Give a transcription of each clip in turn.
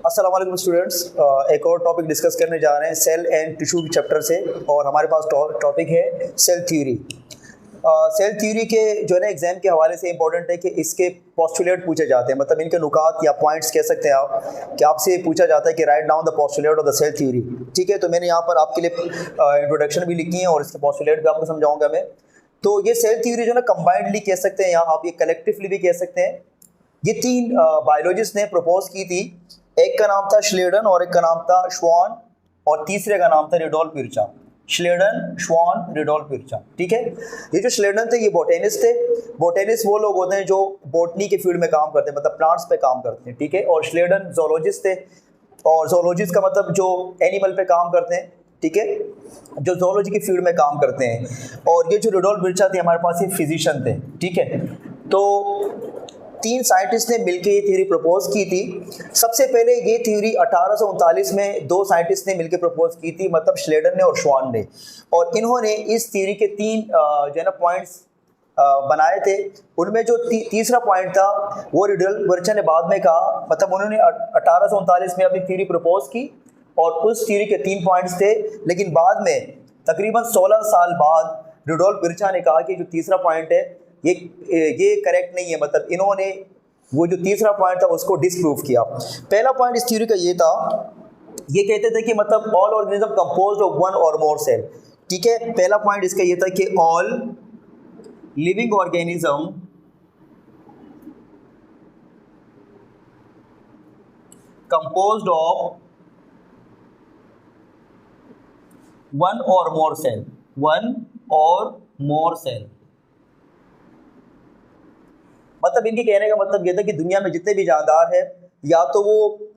अस्सलाम वालेकुम स्टूडेंट्स, एक और टॉपिक डिस्कस करने जा रहे हैं सेल एंड टिश्यू चैप्टर से। और हमारे पास टॉपिक है सेल थ्योरी। सेल थ्योरी के जो है ना एग्जाम के हवाले से इंपॉर्टेंट है कि इसके पोस्टुलेट पूछे जाते हैं, मतलब इनके नुकात या पॉइंट्स कह सकते हैं आप कि आपसे पूछा जाता है कि write down the postulate of the cell theory. ठीक है, तो मैंने यहाँ पर आपके लिए इंट्रोडक्शन भी लिखी है और इसके पोस्टुलेट भी आपको समझाऊंगा मैं। तो ये सेल थ्योरी जो है ना कंबाइंडली कह सकते हैं, या आप ये कलेक्टिवली भी कह सकते हैं। ये तीन बायोलॉजिस्ट ने प्रपोज की थी। एक का नाम था श्लेडन और एक का नाम था श्वान और तीसरे का नाम था रिडोल्फ विर्चा। श्लेडन, श्वान, रिडोल्फ विर्चा। ठीक है, ये जो श्लेडन थे ये बोटेनिस्ट थे। बोटेनिस्ट वो लोग होते हैं जो बोटनी के फील्ड में काम करते हैं, मतलब प्लांट्स पे काम करते हैं। ठीक है, और श्लेडन जोलॉजिस्ट थे, और जोलॉजिस्ट का मतलब जो एनिमल पे काम करते हैं। ठीक है, जो जोलॉजी की फील्ड में काम करते हैं। और ये जो रिडोल्फ विर्चा थे हमारे पास ये फिजिशियन थे। ठीक है, तो तीन साइंटिस्ट ने मिलकर ये थ्योरी प्रपोज की थी। सबसे पहले ये थ्योरी 1839 में दो साइंटिस्ट ने मिलकर प्रपोज की थी, मतलब श्लेडन ने और श्वान ने। और इन्होंने इस थ्योरी के तीन जो है ना पॉइंट्स बनाए थे। उनमें जो तीसरा पॉइंट था वो रिडोल्फ विर्चा ने बाद में कहा, मतलब उन्होंने 1839 में अपनी थ्योरी प्रपोज की और उस थ्योरी के 3 पॉइंट्स थे। लेकिन बाद में तकरीबन 16 साल बाद रिडोल्फ विर्चा ने कहा कि जो तीसरा पॉइंट है ये करेक्ट नहीं है, मतलब इन्होंने वो जो तीसरा पॉइंट था उसको डिसप्रूव किया। पहला पॉइंट इस थ्योरी का ये था, ये कहते थे कि मतलब all organism composed of one और मोर सेल। ठीक है, पहला पॉइंट इसका ये था कि all living organism composed of one और मोर सेल, वन और मोर सेल। मतलब इनके कहने का मतलब ये था कि दुनिया में जितने भी जानदार हैं या तो वो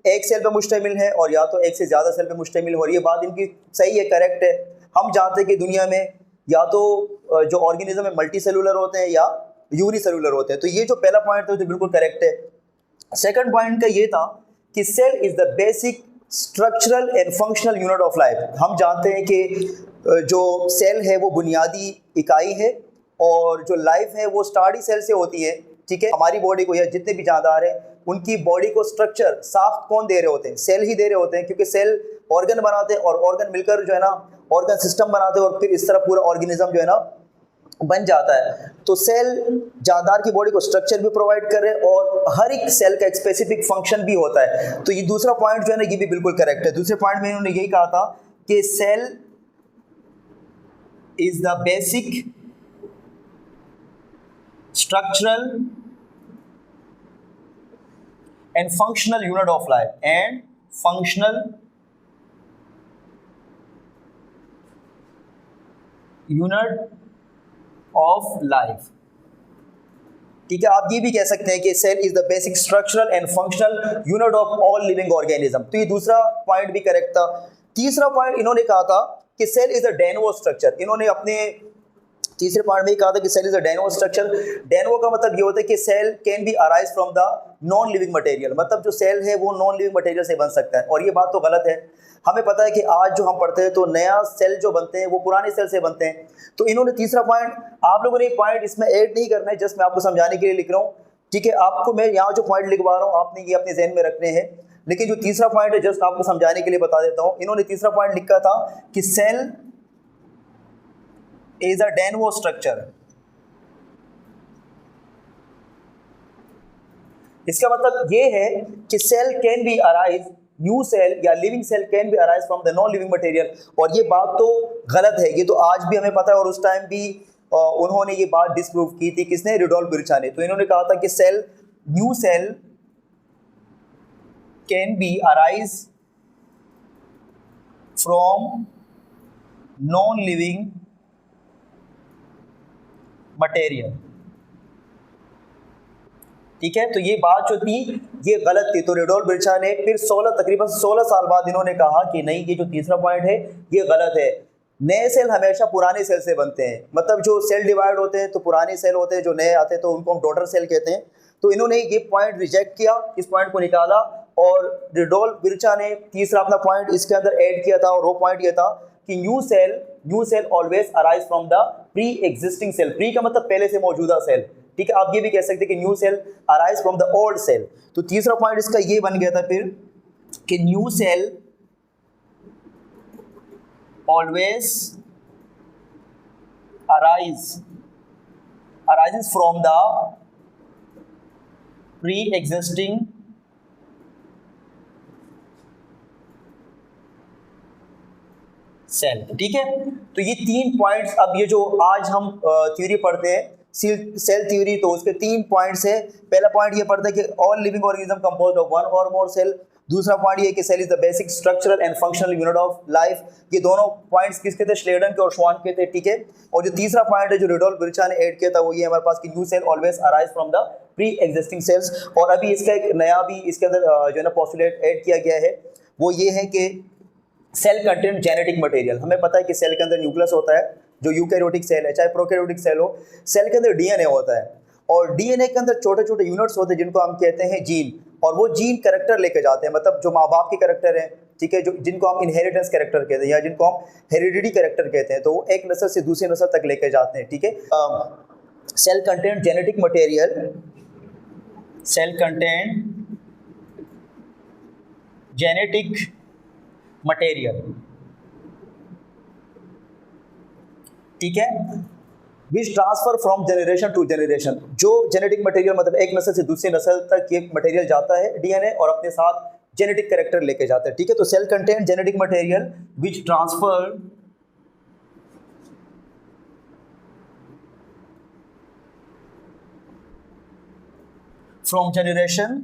एक सेल पे मुश्तमिल है और या तो एक से ज़्यादा सेल पे मुश्तमिल हो। ये बात इनकी सही है, करेक्ट है। हम जानते हैं कि दुनिया में या तो जो ऑर्गेनिज्म है मल्टी सेलुलर होते हैं या यूनिसेलुलर होते हैं। तो ये जो पहला पॉइंट था तो बिल्कुल करेक्ट है। सेकंड पॉइंट का ये था कि cell is the basic structural and functional unit of life. हम जानते हैं कि जो सेल है वो बुनियादी इकाई है और जो लाइफ है वो स्टार्ट ही सेल से होती है। ठीक है, हमारी बॉडी को या जितने भी जानदार हैं उनकी बॉडी को स्ट्रक्चर साफ कौन दे रहे होते हैं? सेल ही दे रहे होते हैं, क्योंकि सेल ऑर्गन बनाते हैं और ऑर्गन मिलकर जो है ना ऑर्गन सिस्टम बनाते हैं और फिर इस तरह पूरा ऑर्गेनिज्म जो है ना बन जाता है। तो सेल जानदार की बॉडी को स्ट्रक्चर भी प्रोवाइड कर रहे हैं और हर एक सेल का एक स्पेसिफिक फंक्शन भी होता है। तो ये दूसरा पॉइंट जो है ना ये भी बिल्कुल करेक्ट है। दूसरे पॉइंट में इन्होंने यही कहा था कि cell is the basic structural and functional unit of life and functional unit of life। ठीक है, आप ये भी कह सकते हैं कि cell is the basic structural and functional unit of all living organism. तो ये दूसरा पॉइंट भी करेक्ट था। तीसरा पॉइंट इन्होंने कहा था कि cell is a de novo structure. इन्होंने अपने तीसरे पॉइंट में ही कहा था कि cell is a de novo structure. De novo का मतलब ये होता है कि cell can be arise from the non living material, मतलब जो सेल है वो नॉन लिविंग मटेरियल से बन सकता है। और ये बात तो गलत है। हमें पता है कि आज जो हम पढ़ते हैं तो नया सेल जो बनते हैं वो पुराने सेल से बनते हैं। तो इन्होंने तीसरा पॉइंट, आप लोगों ने एक पॉइंट इसमें ऐड नहीं करना है, जस्ट मैं आपको समझाने के लिए लिख रहा हूँ। ठीक है, आपको मैं यहाँ जो पॉइंट लिखवा रहा हूँ आपने ये अपने जहन में रखने हैं, लेकिन जो तीसरा पॉइंट है जस्ट आपको समझाने के लिए बता देता हूँ। इन्होंने तीसरा पॉइंट लिखा था कि cell is a de novo structure. इसका मतलब ये है कि cell can be arise, new cell या living cell can be arise from the non living material. और ये बात तो गलत है, ये तो आज भी हमें पता है और उस टाइम भी उन्होंने ये बात डिसप्रूव की थी। किसने? रिडोल्फ विर्चा ने। तो इन्होंने कहा था कि cell, new cell can be arise from non living material. ठीक है, तो ये बात जो थी ये गलत थी। तो रिडोल्फ विर्चा ने फिर तकरीबन 16 साल बाद इन्होंने कहा कि नहीं, ये जो तीसरा पॉइंट है ये गलत है। नए सेल हमेशा पुराने सेल से बनते हैं, मतलब जो सेल डिवाइड होते हैं तो पुराने सेल होते हैं, जो नए आते हैं तो उनको हम डॉटर सेल कहते हैं। तो इन्होंने ये पॉइंट रिजेक्ट किया, इस पॉइंट को निकाला और रिडोल्फ विर्चा ने तीसरा अपना पॉइंट इसके अंदर ऐड किया था और वो पॉइंट ये था कि new cell always arise from the pre existing cell. Pre का मतलब पहले से मौजूदा सेल। ठीक है, आप ये भी कह सकते हैं कि new cell arise from the old cell. तो तीसरा पॉइंट इसका ये बन गया था फिर कि new cell always arises from the pre-existing cell. ठीक है, तो ये 3 पॉइंट्स, अब ये जो आज हम थ्योरी पढ़ते हैं सेल थ्योरी, तो उसके 3 पॉइंट्स है। पहला पॉइंट ये पढ़ता है कि all living organism composed of one और मोर सेल। दूसरा पॉइंट ये कि cell is the basic structural and functional unit of life. ये दोनों पॉइंट्स किसके थे? श्लेडन के और श्वान के थे। ठीक है, और जो तीसरा पॉइंट है जो रुडोल्फ विर्चा ने ऐड किया था वो ये हमारे पास कि new cell always arise from the pre existing cells. और अभी इसका एक नया भी इसके अंदर जो है ना पोस्टुलेट ऐड किया गया है, वो ये है कि सेल कंटेन जेनेटिक मटेरियल। हमें पता है कि सेल के अंदर न्यूक्लियस होता है जो यूकैरियोटिक सेल है, चाहे प्रोकैरियोटिक सेल हो, सेल के अंदर डीएनए होता है और डीएनए के अंदर छोटे छोटे यूनिट्स होते हैं जिनको हम कहते हैं जीन, और वो जीन कैरेक्टर लेके जाते हैं, मतलब जो माँ बाप के कैरेक्टर हैं, ठीक है, जो जिनको हम इनहेरिटेंस कैरेक्टर कहते हैं या जिनको हम हेरिडिटी कैरेक्टर कहते हैं, तो वो एक नस्ल से दूसरी नस्ल तक लेके जाते हैं। ठीक है, cell contain genetic material, cell contain genetic material, ठीक है, which transfer from generation to generation. जो जेनेटिक मटेरियल मतलब एक नस्ल से दूसरी नस्ल तक ये मटेरियल जाता है डीएनए और अपने साथ जेनेटिक कैरेक्टर लेके जाता है। ठीक है, तो cell contain genetic material which transfer from generation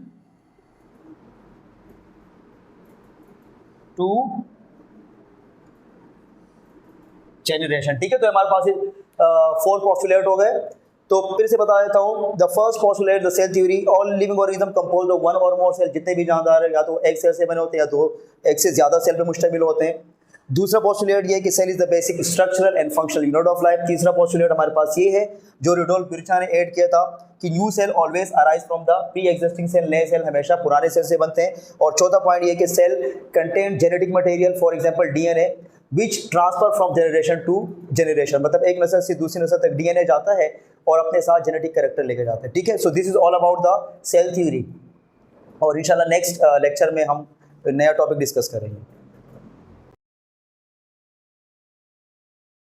to generation. ठीक है, तो हमारे पास 4 पोस्टुलेट हो गए। तो फिर से बता देता हूँ, the first postulate the cell theory, all living organism composed of one और मोर सेल। जितने भी जानदार है या तो एक सेल से बने होते हैं या दो एक से ज्यादा सेल पे मुश्तमिल होते हैं। दूसरा पोस्टुलेट ये है कि cell is the basic structural and functional unit of life. तीसरा पोस्टुलेट हमारे पास ये है जो रुडोल्फ विर्चा ने ऐड किया था कि new cell always arise from the pre existing cell. नए सेल हमेशा पुराने सेल से बनते हैं। और चौथा पॉइंट ये कि cell contain genetic material, for example DNA, which transfer from generation to generation, मतलब एक नस्ल से दूसरी नस्ल तक डीएनए जाता है और अपने साथ जेनेटिक कैरेक्टर लेके जाता है। ठीक है, so this is all about the cell theory, और इंशाल्लाह नेक्स्ट लेक्चर में हम नया टॉपिक डिस्कस करेंगे।